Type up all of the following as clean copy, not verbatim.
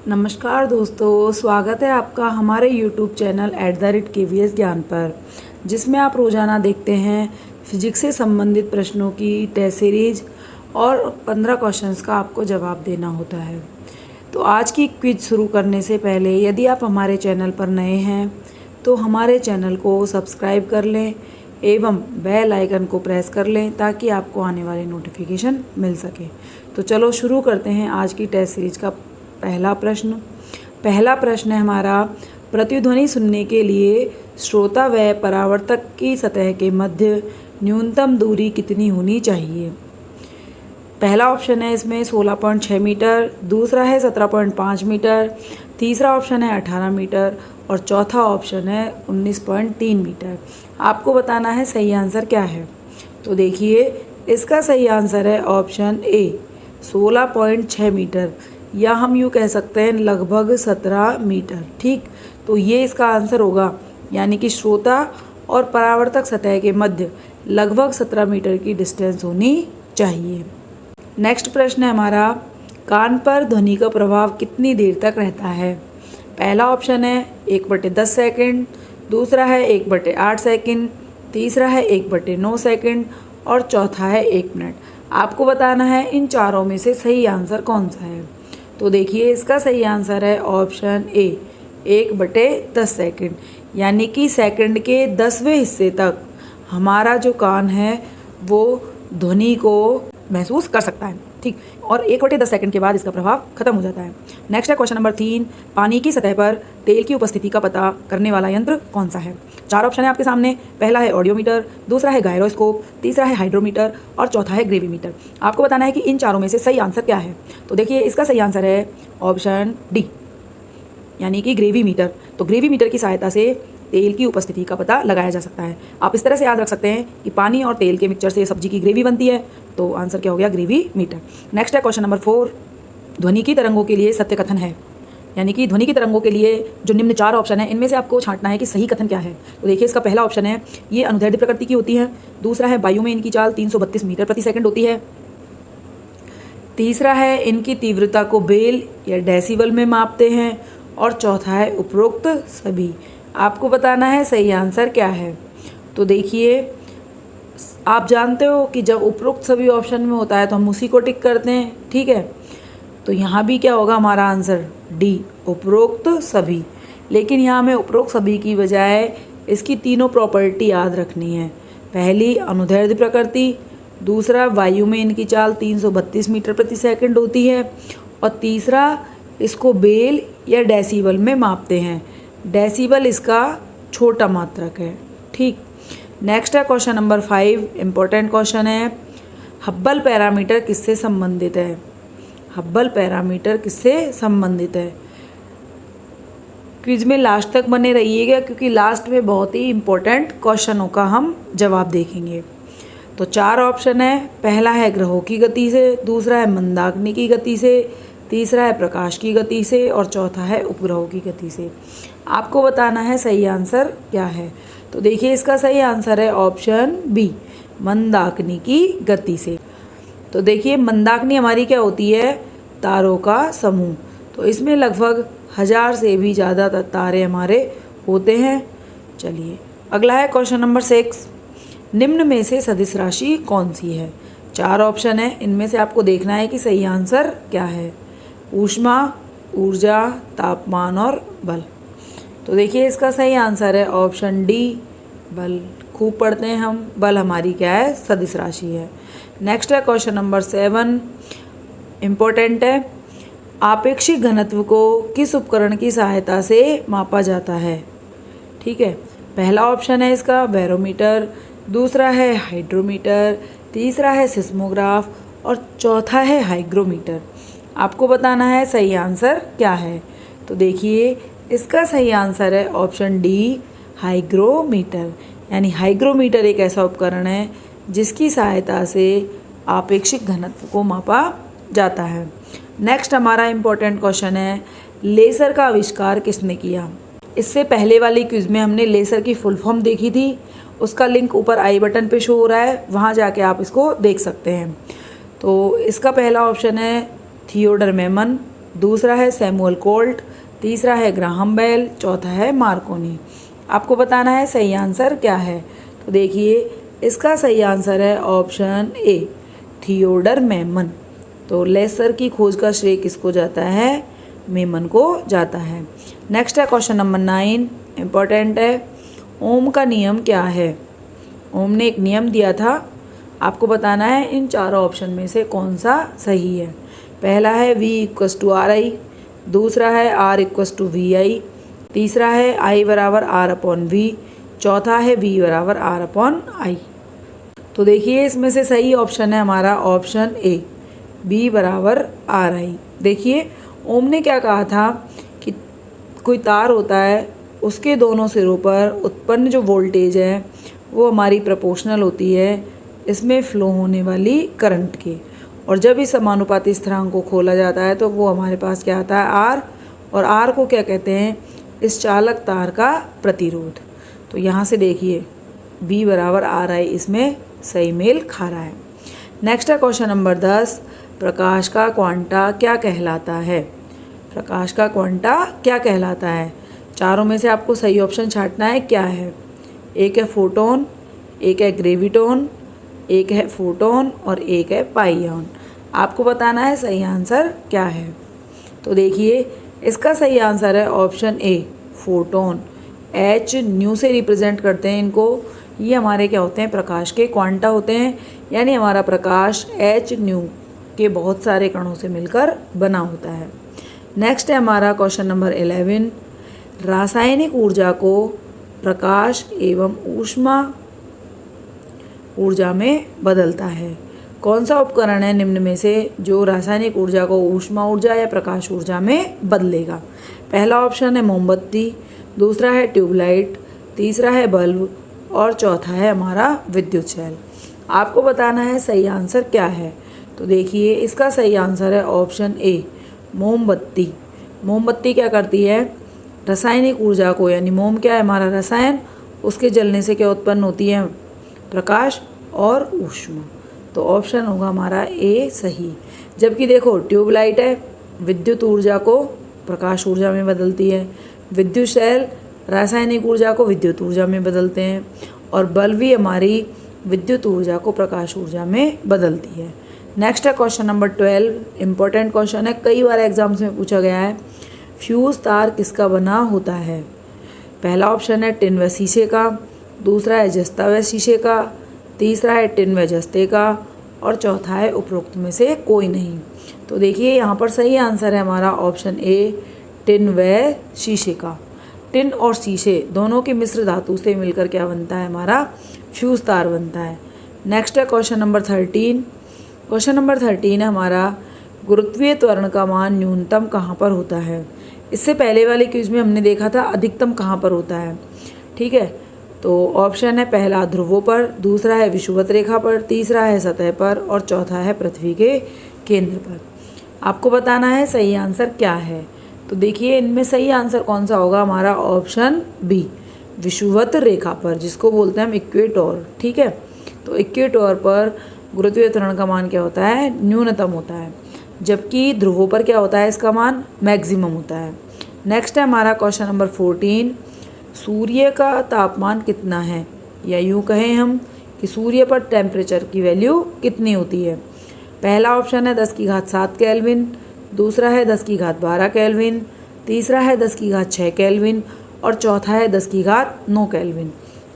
नमस्कार दोस्तों, स्वागत है आपका हमारे YouTube चैनल @KVS ज्ञान पर, जिसमें आप रोज़ाना देखते हैं फिजिक्स से संबंधित प्रश्नों की टेस्ट सीरीज और 15 क्वेश्चंस का आपको जवाब देना होता है। तो आज की क्विज शुरू करने से पहले यदि आप हमारे चैनल पर नए हैं तो हमारे चैनल को सब्सक्राइब कर लें एवं बेल आइकन को प्रेस कर लें ताकि आपको आने वाली नोटिफिकेशन मिल सके। तो चलो शुरू करते हैं आज की टेस्ट सीरीज का पहला प्रश्न है हमारा, प्रतिध्वनि सुनने के लिए श्रोता व परावर्तक की सतह के मध्य न्यूनतम दूरी कितनी होनी चाहिए। पहला ऑप्शन है इसमें 16.6 मीटर, दूसरा है 17.5 मीटर, तीसरा ऑप्शन है 18 मीटर और चौथा ऑप्शन है 19.3 मीटर। आपको बताना है सही आंसर क्या है। तो देखिए, इसका सही आंसर है ऑप्शन ए 16.6 मीटर, या हम यूँ कह सकते हैं लगभग 17 मीटर। ठीक, तो ये इसका आंसर होगा, यानी कि श्रोता और परावर्तक सतह के मध्य लगभग 17 मीटर की डिस्टेंस होनी चाहिए। नेक्स्ट प्रश्न है हमारा, कान पर ध्वनि का प्रभाव कितनी देर तक रहता है। पहला ऑप्शन है 1/10 सेकंड, दूसरा है 1/8 सेकंड, तीसरा है 1/9 सेकंड और चौथा है 1 मिनट। आपको बताना है इन चारों में से सही आंसर कौन सा है। तो देखिए, इसका सही आंसर है ऑप्शन ए 1/10 सेकंड, यानी कि सेकंड के 10वें हिस्से तक हमारा जो कान है वो ध्वनि को महसूस कर सकता है। ठीक, और 1/10 सेकंड के बाद इसका प्रभाव खत्म हो जाता है। नेक्स्ट है क्वेश्चन नंबर 3, पानी की सतह पर तेल की उपस्थिति का पता करने वाला यंत्र कौन सा है। 4 ऑप्शन है आपके सामने। पहला है ऑडियोमीटर, दूसरा है गायरोस्कोप, तीसरा है हाइड्रोमीटर और चौथा है ग्रेविमीटर। आपको बताना है कि इन चारों में से सही आंसर क्या है। तो देखिए, इसका सही आंसर है ऑप्शन डी, यानी कि ग्रेविमीटर। तो ग्रेविमीटर की सहायता से तेल की उपस्थिति का पता लगाया जा सकता है। आप इस तरह से याद रख सकते हैं कि पानी और तेल के मिक्सचर से सब्जी की ग्रेवी बनती है, तो आंसर क्या हो गया, ग्रेविमीटर। नेक्स्ट है क्वेश्चन नंबर 4, ध्वनि की तरंगों के लिए सत्य कथन है, यानी कि ध्वनि की तरंगों के लिए जो निम्न 4 ऑप्शन है इनमें से आपको छांटना है कि सही कथन क्या है। तो देखिए, इसका पहला ऑप्शन है ये अनुदैर्ध्य प्रकृति की होती है, दूसरा है वायु में इनकी चाल 332 मीटर प्रति सेकंड होती है, तीसरा है इनकी तीव्रता को बेल या डेसिबल में मापते हैं और चौथा है उपरोक्त सभी। आपको बताना है सही आंसर क्या है। तो देखिए, आप जानते हो कि जब उपरोक्त सभी ऑप्शन में होता है तो हम उसी को टिक करते हैं। ठीक है, तो यहाँ भी क्या होगा हमारा आंसर, डी उपरोक्त सभी। लेकिन यहाँ हमें उपरोक्त सभी की बजाय इसकी तीनों प्रॉपर्टी याद रखनी है। पहली अनुदैर्ध्य प्रकृति, दूसरा वायु में इनकी चाल 332 मीटर प्रति सेकंड होती है और तीसरा इसको बेल या डेसिबल में मापते हैं। डेसिबल इसका छोटा मात्रक है। ठीक, नेक्स्ट है क्वेश्चन नंबर 5, इम्पोर्टेंट क्वेश्चन है, हब्बल पैरामीटर किससे संबंधित है। हब्बल पैरामीटर किससे संबंधित है। क्विज में लास्ट तक बने रहिएगा, क्योंकि लास्ट में बहुत ही इम्पोर्टेंट क्वेश्चनों का हम जवाब देखेंगे। तो 4 ऑप्शन है। पहला है ग्रहों की गति से, दूसरा है मंदाग्नि की गति से, तीसरा है प्रकाश की गति से और चौथा है उपग्रहों की गति से। आपको बताना है सही आंसर क्या है। तो देखिए, इसका सही आंसर है ऑप्शन बी, मंदाग्नि की गति से। तो देखिए, मंदाग्नि हमारी क्या होती है, तारों का समूह। तो इसमें लगभग 1000 से भी ज़्यादा तारे हमारे होते हैं। चलिए, अगला है क्वेश्चन नंबर 6, निम्न में से सदिश राशि कौन सी है। 4 ऑप्शन है, इनमें से आपको देखना है कि सही आंसर क्या है। ऊष्मा, ऊर्जा, तापमान और बल। तो देखिए, इसका सही आंसर है ऑप्शन डी, बल। खूब पढ़ते हैं हम, बल हमारी क्या है, सदिश राशि है। नेक्स्ट है क्वेश्चन नंबर 7, इम्पोर्टेंट है, आपेक्षिक घनत्व को किस उपकरण की सहायता से मापा जाता है। ठीक है, पहला ऑप्शन है इसका बैरोमीटर, दूसरा है हाइड्रोमीटर, तीसरा है सिस्मोग्राफ और चौथा है हाइग्रोमीटर। आपको बताना है सही आंसर क्या है। तो देखिए, इसका सही आंसर है ऑप्शन डी, हाइग्रोमीटर। यानी हाइग्रोमीटर एक ऐसा उपकरण है जिसकी सहायता से आपेक्षिक घनत्व को मापा जाता है। नेक्स्ट हमारा इम्पोर्टेंट क्वेश्चन है, लेज़र का आविष्कार किसने किया। इससे पहले वाली क्विज में हमने लेज़र की फुल फॉर्म देखी थी, उसका लिंक ऊपर आई बटन पे शो हो रहा है, वहाँ जाके आप इसको देख सकते हैं। तो इसका पहला ऑप्शन है थियोडर मेमन, दूसरा है सैमुअल कोल्ट, तीसरा है ग्राहम बेल, चौथा है मार्कोनी। आपको बताना है सही आंसर क्या है। तो देखिए इसका सही आंसर है ऑप्शन ए, थियोडर मेमन। तो लेसर की खोज का श्रेय किसको जाता है? मेमन को जाता है। नेक्स्ट है क्वेश्चन नंबर 9, इम्पोर्टेंट है। ओम का नियम क्या है? ओम ने एक नियम दिया था, आपको बताना है इन चारों ऑप्शन में से कौन सा सही है। पहला है V=RI, दूसरा है R=VI, तीसरा है I=R/V, चौथा है V=R/I। तो देखिए इसमें से सही ऑप्शन है हमारा ऑप्शन ए, V=RI। देखिए ओम ने क्या कहा था कि कोई तार होता है, उसके दोनों सिरों पर उत्पन्न जो वोल्टेज है वो हमारी प्रोपोर्शनल होती है इसमें फ़्लो होने वाली करंट के, और जब इस समानुपाती स्थिरांक को खोला जाता है तो वो हमारे पास क्या आता है? आर। और आर को क्या कहते हैं? इस चालक तार का प्रतिरोध। तो यहाँ से देखिए V=RI इसमें सही मेल खा रहा है। नेक्स्ट है क्वेश्चन नंबर 10, प्रकाश का क्वांटा क्या कहलाता है? प्रकाश का क्वांटा क्या कहलाता है? चारों में से आपको सही ऑप्शन छांटना है, क्या है? एक है फोटोन, एक है ग्रेविटोन, एक है फोटोन और एक है पाइऑन। आपको बताना है सही आंसर क्या है। तो देखिए इसका सही आंसर है option A, photon. H new से रिप्रेजेंट करते हैं इनको। ये हमारे क्या होते हैं? प्रकाश के क्वांटा होते हैं, यानी हमारा प्रकाश H न्यू के बहुत सारे कणों से मिलकर बना होता है। नेक्स्ट है हमारा क्वेश्चन नंबर 11, रासायनिक ऊर्जा को प्रकाश एवं ऊष्मा ऊर्जा में बदलता है। कौन सा उपकरण है निम्न में से जो रासायनिक ऊर्जा को ऊष्मा ऊर्जा या प्रकाश ऊर्जा में बदलेगा? पहला ऑप्शन है मोमबत्ती, दूसरा है ट्यूबलाइट, तीसरा है बल्ब और चौथा है हमारा विद्युत शैल। आपको बताना है सही आंसर क्या है। तो देखिए इसका सही आंसर है ऑप्शन ए, मोमबत्ती। मोमबत्ती क्या करती है? रासायनिक ऊर्जा को, यानी मोम क्या है हमारा रसायन, उसके जलने से क्या उत्पन्न होती है? प्रकाश और ऊष्मा। तो ऑप्शन होगा हमारा ए सही। जबकि देखो ट्यूबलाइट है, विद्युत ऊर्जा को प्रकाश ऊर्जा में बदलती है, विद्युत शैल रासायनिक ऊर्जा को विद्युत ऊर्जा में बदलते हैं, और बल्ब भी हमारी विद्युत ऊर्जा को प्रकाश ऊर्जा में बदलती है। नेक्स्ट है क्वेश्चन नंबर 12, इम्पोर्टेंट क्वेश्चन है, कई बार एग्जाम्स में पूछा गया है। फ्यूज़ तार किसका बना होता है? पहला ऑप्शन है टिन व शीशे का, दूसरा है जस्ता व शीशे का, तीसरा है टिन व जस्ते का और चौथा है उपरोक्त में से कोई नहीं। तो देखिए यहाँ पर सही आंसर है हमारा ऑप्शन ए, टिन व शीशे का। टिन और शीशे दोनों की मिश्र धातु से मिलकर क्या बनता है? हमारा फ्यूज़ तार बनता है। नेक्स्ट है क्वेश्चन नंबर 13। क्वेश्चन नंबर 13 है हमारा, गुरुत्वीय त्वरण का मान न्यूनतम कहाँ पर होता है? इससे पहले वाले क्विज में हमने देखा था अधिकतम कहाँ पर होता है, ठीक है। तो ऑप्शन है पहला ध्रुवों पर, दूसरा है विषुवत रेखा पर, तीसरा है सतह पर और चौथा है पृथ्वी के केंद्र पर। आपको बताना है सही आंसर क्या है। तो देखिए इनमें सही आंसर कौन सा होगा? हमारा ऑप्शन बी, विषुवत रेखा पर, जिसको बोलते हैं हम इक्वेटोर, ठीक है। तो इक्वेटोर पर गुरुत्वीय त्वरण का मान क्या होता है? न्यूनतम होता है, जबकि ध्रुवों पर क्या होता है? इसका मान मैक्सिमम होता है। नेक्स्ट है हमारा क्वेश्चन नंबर 14, सूर्य का तापमान कितना है, या यूँ कहें हम कि सूर्य पर टेम्परेचर की वैल्यू कितनी होती है? पहला ऑप्शन है 10⁻7 केल्विन, दूसरा है 10⁻12 केल्विन, तीसरा है 10�6 केल्विन और चौथा है 10�9 केल्विन।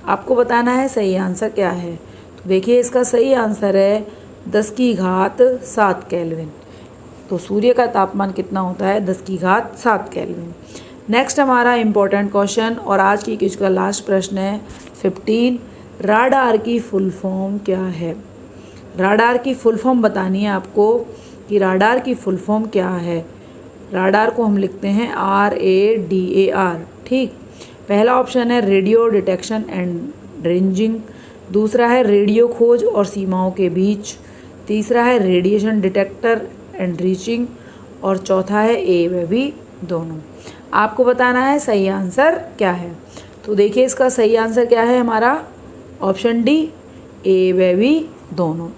आपको बताना है सही आंसर क्या है। तो देखिए इसका सही आंसर है 10⁻7 केल्विन। तो सूर्य का तापमान कितना होता है? 10⁻7 केल्विन। नेक्स्ट हमारा इम्पोर्टेंट क्वेश्चन और आज की क्विज का लास्ट प्रश्न है 15, राडार की फुल फॉर्म क्या है? राडार की फुल फॉर्म बतानी है आपको कि राडार की फुल फॉर्म क्या है। राडार को हम लिखते हैं RADAR, ठीक। पहला ऑप्शन है रेडियो डिटेक्शन एंड रेंजिंग, दूसरा है रेडियो खोज और सीमाओं के बीच, तीसरा है रेडिएशन डिटेक्टर एंड रीचिंग और चौथा है ए व बी दोनों। आपको बताना है सही आंसर क्या है। तो देखिए इसका सही आंसर क्या है हमारा ऑप्शन डी, ए व बी दोनों।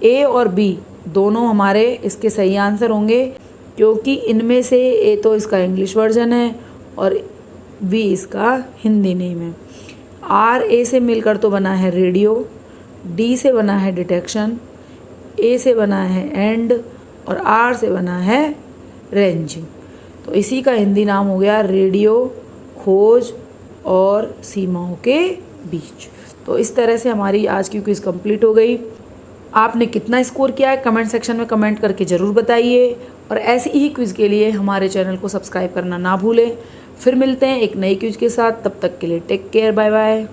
ए और बी दोनों हमारे इसके सही आंसर होंगे। क्योंकि इनमें से ए तो इसका इंग्लिश वर्जन है और बी इसका हिंदी नेम है। आर ए से मिलकर तो बना है रेडियो, डी से बना है डिटेक्शन, ए से बना है एंड और आर से बना है रेंजिंग। तो इसी का हिंदी नाम हो गया रेडियो खोज और सीमाओं के बीच। तो इस तरह से हमारी आज की क्विज़ कंप्लीट हो गई। आपने कितना स्कोर किया है कमेंट सेक्शन में कमेंट करके ज़रूर बताइए और ऐसी ही क्विज़ के लिए हमारे चैनल को सब्सक्राइब करना ना भूलें। फिर मिलते हैं एक नई क्विज़ के साथ, तब तक के लिए टेक केयर, बाय बाय।